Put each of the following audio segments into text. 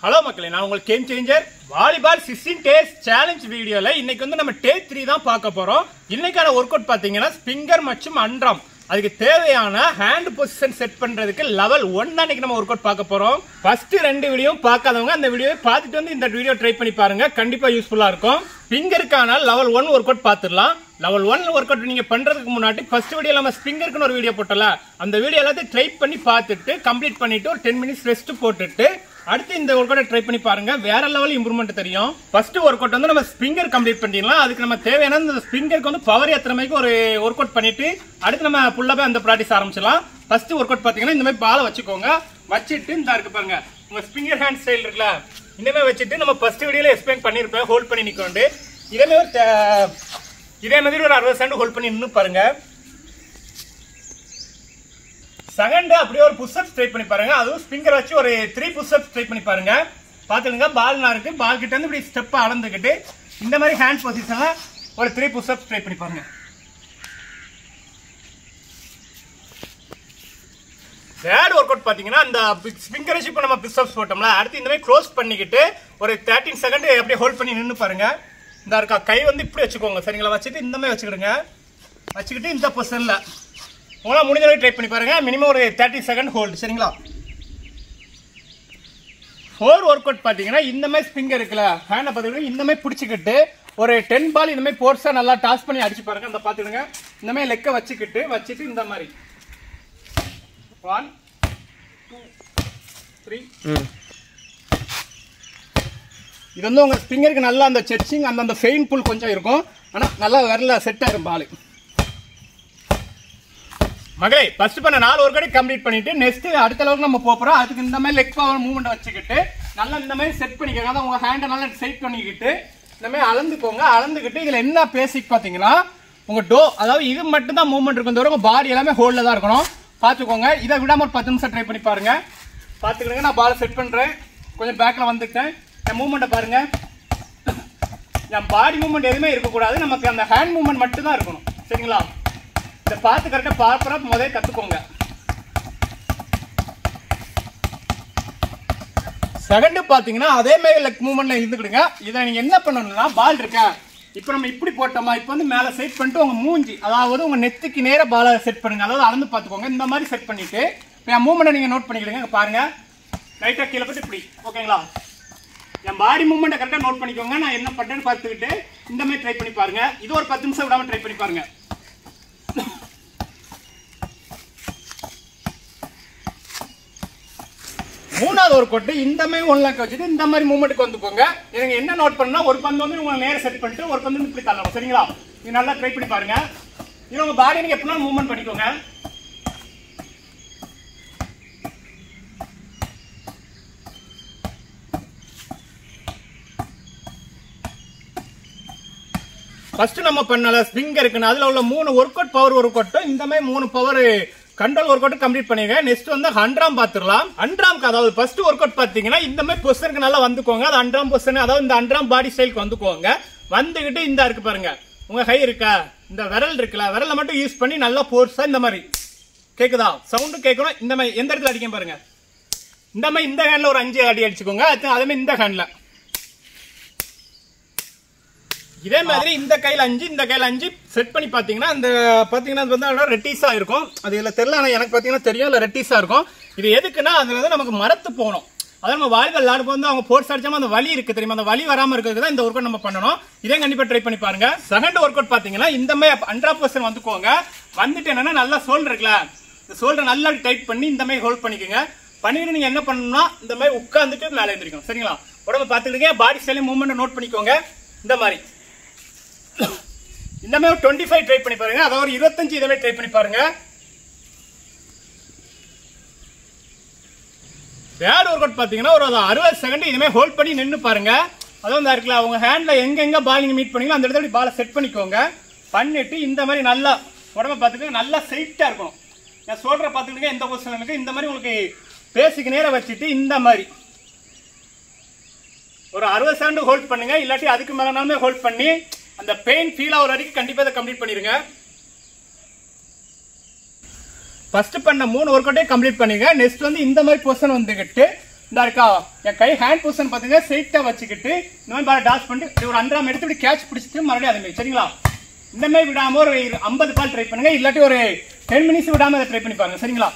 Hello மக்களே, நான் உங்களுக்கு game changer volleyball 16 days challenge வீடியோல இன்னைக்கு வந்து நம்ம டே 3 தான் பார்க்க போறோம். இன்னைக்கான ஒர்க் அவுட் பாத்தீங்கன்னா ஸ்பிங்கர் மற்றும் அண்ட்ரம். அதுக்கு தேவையான ஹேண்ட் பொசிஷன் செட் பண்றதுக்கு லெவல் 1 தான் இன்னைக்கு நம்ம ஒர்க் அவுட் பார்க்க போறோம். ஃபர்ஸ்ட் 2 வீடியோ பார்க்காதவங்க அந்த வீடியோவை பார்த்துட்டு வந்து இந்த வீடியோ ட்ரை பண்ணி பாருங்க, கண்டிப்பா யூஸ்ஃபுல்லா இருக்கும். ஸ்பிங்கருக்கான லெவல் 1 ஒர்க் அவுட் பார்த்துடலாம். லெவல் 1 ஒர்க் அவுட் நீங்க பண்றதுக்கு முன்னாடி ஃபர்ஸ்ட் வீடியோ நம்ம ஸ்பிங்கருக்குன்னு ஒரு வீடியோ போட்டல, அந்த வீடியோ எல்லாத்தையும் ட்ரை பண்ணி பார்த்துட்டு கம்ப்ளீட் பண்ணிட்டு ஒரு 10 மினிட்ஸ் ரெஸ்ட் போட்டுட்டு அடுத்து இந்த ஒர்க் அவுட் ட்ரை பண்ணி பாருங்க, வேற லெவல் இம்ப்ரூவ்மெண்ட் தெரியும். ஃபர்ஸ்ட் ஒர்க் அவுட் வந்து நம்ம ஸ்பிங்கர் கம்ப்ளீட் பண்ணிடலாம். அதுக்கு நம்ம தேவையான இந்த ஸ்பிங்கருக்கு வந்து பவர் ஏத்துறமைக்கு ஒரு ஒர்க் அவுட் பண்ணிட்டு அடுத்து நம்ம ஃபுல்லாவே அந்த பிராக்டிஸ் ஆரம்பிச்சலாம். ஃபர்ஸ்ட் ஒர்க் அவுட் பாத்தீங்கன்னா இந்த மாதிரி பாலை வச்சுக்கோங்க, வச்சுட்டு இந்த இருக்கு பாருங்க உங்க ஸ்பிங்கர் ஹேண்ட் ஸ்டைல் இருக்குல்ல, இந்த மாதிரி வச்சுட்டு நம்ம ஃபர்ஸ்ட் வீடியோல எக்ஸ்பிளைன் பண்ணிருப்பேன், ஹோல்ட் பண்ணி நிக்கோண்டு இதே மாதிரி ஒரு 60 செகண்ட் ஹோல்ட் பண்ணி நின்னு பாருங்க. செகண்ட் அப்படியே ஒரு புஷ் அப் ட்ரை பண்ணி பாருங்க, அதுவும் ஸ்பிங்கர் வச்சு ஒரு 3 புஷ் அப் ட்ரை பண்ணி பாருங்க. பாத்துடுங்க பால் நான் இருக்கு, பால் கிட்ட இருந்து இப்படி ஸ்டெப் அளந்துக்கிட்டு இந்த மாதிரி ஹேண்ட் பொசிஷன்ல ஒரு 3 புஷ் அப் ட்ரை பண்ணி பாருங்க. தேர்ட் ஒர்க் அவுட் பாத்தீங்கன்னா அந்த ஸ்பிங்கர் வச்சு இப்ப நம்ம புஷ் அப்ஸ் போட்டோம்ல, அடுத்து இந்த மாதிரி க்ளோஸ் பண்ணிக்கிட்டு ஒரு 13 செகண்ட் அப்படியே ஹோல்ட் பண்ணி நின்னு பாருங்க. இந்த இருக்கா கை வந்து இப்படி வச்சுக்கோங்க சரிங்களா, வச்சுட்டு இந்த மாதிரி வச்சுக்கிடுங்க, வச்சுக்கிட்டு இந்த பொசிஷன்ல உங்களால் முடிஞ்ச அளவுக்கு ட்ரை பண்ணி பாருங்க. மினிமம் ஒரு 30 செகண்ட் ஹோல்டு சரிங்களா. 4 ஒர்க் அவுட் பார்த்தீங்கன்னா இந்த மாதிரி ஸ்பிங்கர் இருக்குல்ல, ஹேண்டை பார்த்துக்கிட்டு இந்த மாதிரி பிடிச்சிக்கிட்டு ஒரு 10 பால் இந்த மாதிரி போர்ஸா நல்லா டாஸ் பண்ணி அடிச்சு பாருங்க. அந்த பார்த்துக்கிடுங்க இந்த மாதிரி லெக்க வச்சுட்டு இந்த மாதிரி 1 2 3 இது வந்து உங்க ஸ்பிங்கருக்கு நல்லா அந்த செச்சிங் அந்த ஃபெயின் புல் கொஞ்சம் இருக்கும், ஆனால் நல்லா வரல செட் ஆயிரும் பால். மகளே ஃபர்ஸ்ட் பண்ண 4 ஒர்க் அவுட் கம்ப்ளீட் பண்ணிட்டு நெக்ஸ்ட் அடுத்த லெவலுக்கு நம்ம போறோம். அதுக்கு இந்த மாதிரி லெக் பவர் மூவ்மெண்ட் வச்சுக்கிட்டு நல்லா இந்த மாதிரி செட் பண்ணிக்கோங்க. அதான் உங்க ஹேண்டை நல்லா செட் பண்ணிக்கிட்டு இந்த மாதிரி அளந்துக்கோங்க. அளந்துக்கிட்டு இதுல என்ன பேசிக் பாத்தீங்கன்னா உங்க டோ, அதாவது இது மட்டும் தான் மூவ்மெண்ட் இருக்கும், தவிர உங்க பாடி எல்லாமே ஹோல்ட்ல தான் இருக்கணும். பாத்துக்கோங்க. இதை விடாம ஒரு 10 நிமிஷம் ட்ரை பண்ணி பாருங்க. பாத்துக்கிடுங்க, நான் பால் செட் பண்றேன், கொஞ்சம் பேக்ல வந்துட்டேன். என் மூவ்மெண்ட்டை பாருங்க, என் பாடி மூவ்மெண்ட் எதுவுமே இருக்கக்கூடாது, நமக்கு அந்த ஹேண்ட் மூவ்மெண்ட் மட்டும் தான் இருக்கணும் சரிங்களா. இதை பார்த்து கரெக்டாக ப்ராப்பரா முதல்ல கற்றுக்கோங்க. செகண்ட் பார்த்தீங்கன்னா அதே மாதிரி லெக் மூவ்மெண்ட்ல இருந்துக்கிடுங்க. இதை நீங்கள் என்ன பண்ணணும்னா பால் இருக்கா இப்போ நம்ம இப்படி போட்டோமா, இப்போ வந்து மேலே செட் பண்ணிட்டு உங்கள் மூஞ்சி அதாவது உங்கள் நெத்துக்கு நேராக பாலை செட் பண்ணுங்க, அதாவது அளந்து பார்த்துக்கோங்க. இந்த மாதிரி செட் பண்ணிட்டு இப்போ என் மூவ்மெண்ட்டை நீங்கள் நோட் பண்ணிக்கிடுங்க. பாருங்க லைட்டாக கீழே போட்டு இப்படி ஓகேங்களா. என் பாடி மூவ்மெண்ட்டை கரெக்டாக நோட் பண்ணிக்கோங்க. நான் என்ன பண்ணுறேன்னு பார்த்துக்கிட்டு இந்த மாதிரி ட்ரை பண்ணி பாருங்க. இது ஒரு 10 நிமிஷம் விடாமல் ட்ரை பண்ணி பாருங்க. மூணாவது ஒரு கொட்டு இந்த மாதிரி 1 லாக் வச்சுட்டு இந்த மாதிரி மூவ்மெண்ட்டுக்கு வந்து போங்க. நீங்க என்ன நோட் பண்ணா ஒரு பந்து வந்து உங்க நேர செட் பண்ணிட்டு ஒரு பந்து இப்படி தள்ளணும் சரிங்களா. நீங்க நல்லா ட்ரை பண்ணி பாருங்க. இது உங்க பாடி நீங்க எப்பனாலும் மூவ்மெண்ட் பண்ணிக்கோங்க. ஃபர்ஸ்ட் நம்ம பண்ணல ஸ்பிங்கர் இருக்குன்னா அதுல உள்ள 3 work out power work out இந்த மாதிரி 3 power control work out complete பண்ணிருங்க. நெக்ஸ்ட் வந்து அண்ட்ராம் பாத்துடலாம். அண்ட்ராம்க்கு அதாவது ஃபர்ஸ்ட் ஒர்க் அவுட் பாத்தீங்கன்னா இந்த மாதிரி பொசிஷனுக்கு நல்லா வந்துக்கோங்க. அது அண்ட்ராம் பொசிஷன், அதாவது இந்த அண்ட்ராம் பாடி ஸ்டைலுக்கு வந்துக்கோங்க. வந்துகிட்டு இந்த இருக்கு பாருங்க உங்க கை இருக்கா, இந்த விரல் இருக்குல்ல, விரலை மட்டும் யூஸ் பண்ணி நல்லா போர்ஸா இந்த மாதிரி கேக்குதா சவுண்டு கேட்கணும். இந்த மாதிரி எந்த இடத்துல அடிக்க பாருங்க, இந்த மாதிரி இந்த ஹேண்ட்ல ஒரு 5 அடி அடிச்சுக்கோங்க. அதே மாதிரி இந்த ஹேண்ட்ல இதே மாதிரி இந்த கையில 5 இந்த கையில 5 செட் பண்ணி பாத்தீங்கன்னா அந்த பாத்தீங்கன்னா வந்து ரெட்டிஸா இருக்கும். அது இதுல தெரியல, ஆனா எனக்கு பாத்தீங்கன்னா தெரியும் இல்ல ரெட்டிஸா இருக்கும். இது எதுக்குன்னா அதுல வந்து நமக்கு மரத்து போகணும். அதாவது நம்ம வாலிபால் விளையாடும் போது அவங்க போர்ஸ் அடிச்சாம அந்த வலி இருக்கு தெரியுமா, அந்த வலி வராம இருக்கிறது தான் இந்த ஒர்க் அவுட் நம்ம பண்ணணும். இதே கண்டிப்பா ட்ரை பண்ணி பாருங்க. செகண்ட் ஒர்க் அவுட் பாத்தீங்கன்னா இந்த மாதிரி 100% வந்துக்கோங்க. வந்துட்டு என்னன்னா நல்லா ஷோல்டர் இருக்குல்ல, இந்த ஷோல்டர் நல்லா டைட் பண்ணி இந்த மாதிரி ஹோல்ட் பண்ணிக்கோங்க. பண்ணிட்டு நீங்க என்ன பண்ணணும்னா இந்த மாதிரி உட்கார்ந்துட்டு மேலே எழுந்திருக்கணும் சரிங்களா. உடம்பு பாத்துக்கிட்டீங்க, பாடி ஸ்டைல் மூவ்மெண்ட் நோட் பண்ணிக்கோங்க. இந்த மாதிரி இந்த மாதிரி 25 ட்ரை பண்ணி பாருங்க, அதாவது ஒரு 25 இதே ட்ரை பண்ணி பாருங்க. தேர்ட் ஒர்க் அவுட் பாத்தீங்கன்னா ஒரு 60 செகண்ட் இதுமே ஹோல்ட் பண்ணி நின்னு பாருங்க. அதாவது இருக்குல்ல உங்க ஹேண்ட்ல எங்க பால் நீங்க மீட் பண்ணீங்களோ அந்த இடத்துல பாலை செட் பண்ணிக்கோங்க. பண்ணிட்டு இந்த மாதிரி நல்லா உடம்ப பாத்துக்க நல்லா ஸ்ட்ரைட்டா இருக்கணும். நான் சொல்ற பாத்துக்கிட்டு எந்த பொசிஷன்ல இருக்கு இந்த மாதிரி உங்களுக்கு பேசிக்கு நேரா வச்சுட்டு இந்த மாதிரி ஒரு 60 செகண்ட் ஹோல்ட் பண்ணுங்க. இல்லாட்டி அதுக்கு மேலனாலுமே ஹோல்ட் பண்ணி அந்த பெயின் ஃபீல் ஆகிற வரைக்கும் கண்டிப்பா இதை கம்ப்ளீட் பண்ணிருங்க. ஃபர்ஸ்ட் பண்ண 3 ஒர்க் அவுட்டே கம்ப்ளீட் பண்ணுங்க. நெக்ஸ்ட் வந்து இந்த மாதிரி பொசிஷன் வந்துகிட்டு இந்த இருக்கா என் கை ஹேண்ட் பொசிஷன் பாத்தீங்கன்னா ஸ்ட்ரைட்டா வச்சுக்கிட்டு இந்த மாதிரி பால் டாஸ் பண்ணிட்டு ஒரு அண்டராம் எடுத்து இப்படி கேட்ச் பிடிச்சிட்டு மறுபடியும் அதே மாதிரி சரிங்களா. இந்த மாதிரி விடாம ஒரு 50 பால் ட்ரை பண்ணுங்க, இல்லாட்டி ஒரு 10 மினிட்ஸ் விடாம அதை ட்ரை பண்ணி பாருங்க சரிங்களா.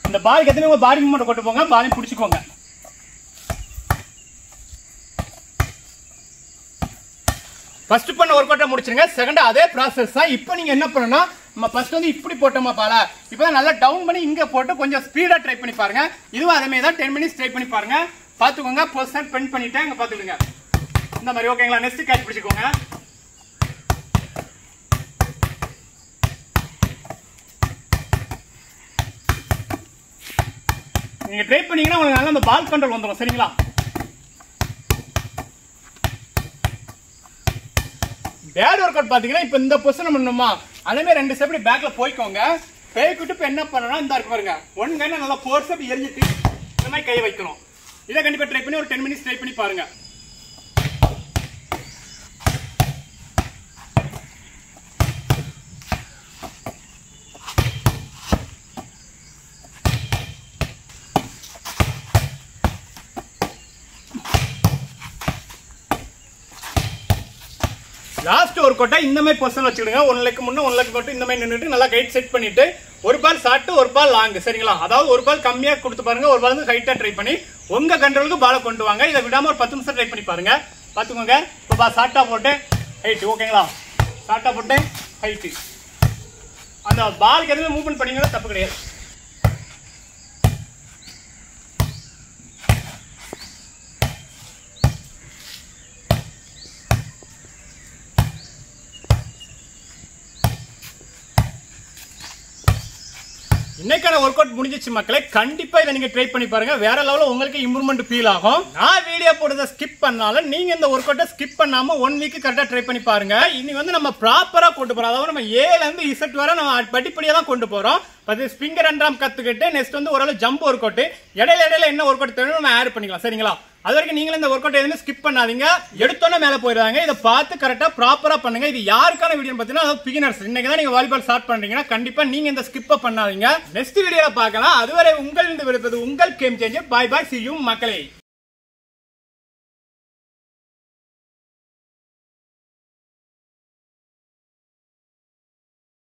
இந்த பால் எத்தனை பாடி மூமெண்ட் கொண்டு போங்க, பாலையும் பிடிச்சிக்கோங்க. ஃபர்ஸ்ட் பண்ண ஒர்க் அவுட்டை முடிச்சிருங்க. செகண்ட் அதே ப்ராசஸ் தான். இப்போ நீங்க என்ன பண்ணணும்னா நம்ம ஃபர்ஸ்ட் வந்து இப்படி போட்டோமா பாலா, இப்போ நல்லா டவுன் பண்ணி இங்க போட்டு கொஞ்சம் ஸ்பீடா ட்ரை பண்ணி பாருங்க. இதுவும் அதே மாதிரி தான் 10 மினிட்ஸ் ட்ரை பண்ணி பாருங்க. பாத்துக்கோங்க பொசிஷன் பிரிண்ட் பண்ணிட்டேன், இங்க பாத்துக்கோங்க இந்த மாதிரி. ஓகேங்களா, நெக்ஸ்ட் கேட்ச் பிடிச்சிக்கோங்க. நீங்க ட்ரை பண்ணீங்கன்னா உங்களுக்கு நல்லா அந்த பால் கண்ட்ரோல் வந்துடும் சரிங்களா. பேட் ஒர்க் அவுட் பாத்தீங்கன்னா இப்போ இந்த பொசிஷன் பண்ணணுமா அதே மாதிரி 2 ஸ்டெப் பேக்ல போய்க்கோங்க. போய்க்கிட்டு இப்போ என்ன பண்ணணும் இந்த இருக்கு பாருங்க, ஒன் கையில நல்லா ஃபோர்ஸ் அப்படி எரிஞ்சிட்டு இந்த மாதிரி கையை வைக்கணும். இதை கண்டிப்பா ட்ரை பண்ணி ஒரு 10 மினிட்ஸ் ட்ரை பண்ணி பாருங்க. லாஸ்ட் ஒர்க் அவுட்டா இந்த மாதிரி பொசிஷன் வச்சுக்கிடுங்க. 1 லெக் முன்ன 1 லெக் மட்டும் இந்த மாதிரி நின்றுட்டு நல்லா கைட் செட் பண்ணிட்டு ஒரு பால் ஷார்ட் ஒரு பால் லாங் சரிங்களா. அதாவது ஒரு பால் கம்மியா கொடுத்து பாருங்க, ஒரு பால் வந்து ஹைட்டா ட்ரை பண்ணி உங்க கண்ட்ரோலுக்கு பாலை கொண்டு வாங்க. இதை விடாம ஒரு 10 நிமிஷம் ட்ரை பண்ணி பாருங்க. பாத்துக்கோங்க இப்போ பால் ஷார்ட்டா போட்டு ஹைட். ஓகேங்களா, ஷார்ட்டா போட்டு ஹைட். அந்த பாலுக்கு எதுவுமே மூவ்மெண்ட் பண்ணீங்கன்னா தப்பு கிடையாது. இன்னைக்கான ஒர்க் அவுட் முடிஞ்சிச்சு மக்களே. கண்டிப்பா இதை நீங்க ட்ரை பண்ணி பாருங்க, வேற லெவல்ல உங்களுக்கு இம்ப்ரூவ்மெண்ட் ஃபீல் ஆகும். நான் வீடியோ போடுறத ஸ்கிப் பண்ணாலும் நீங்க இந்த ஒர்க் அவுட்டை ஸ்கிப் பண்ணாம 1 வீக் கரெக்டா ட்ரை பண்ணி பாருங்க. இன்னைக்கு வந்து நம்ம ப்ராப்பரா கொண்டு போறோம், அதாவது நம்ம ஏல இருந்து இசட் வரை நம்ம படிப்படியா தான் கொண்டு போறோம். ஸ்பிங்கர் அண்ட்ராம் கத்துக்கிட்டு நெக்ஸ்ட் வந்து ஓரளவு ஜம்ப் ஒர்க் அவுட், இடையில என்ன ஒர்க் அவுட் தேவை நம்ம ஆட் பண்ணிக்கலாம் சரிங்களா. அது வரைக்கும் நீங்களும் இந்த ஒர்க் அவுட் எதுவுமே ஸ்கிப் பண்ணாதீங்க, எடுத்தோன்னே மேல போயிடுறாங்க. இதை பார்த்து கரெக்டா ப்ராப்பரா பண்ணுங்க. இது யாருக்கான வீடியோ பார்த்தீங்கன்னா பிகினர்ஸ். இன்னைக்கு தான் நீங்க வாலிபால் ஸ்டார்ட் பண்றீங்கன்னா கண்டிப்பா நீங்க இந்த ஸ்கிப் பண்ணாதீங்க. நெக்ஸ்ட் வீடியோல பார்க்கலாம். அதுவரை உங்கள் விடுப்பது உங்கள் game changer. Bye bye, see you மக்களே.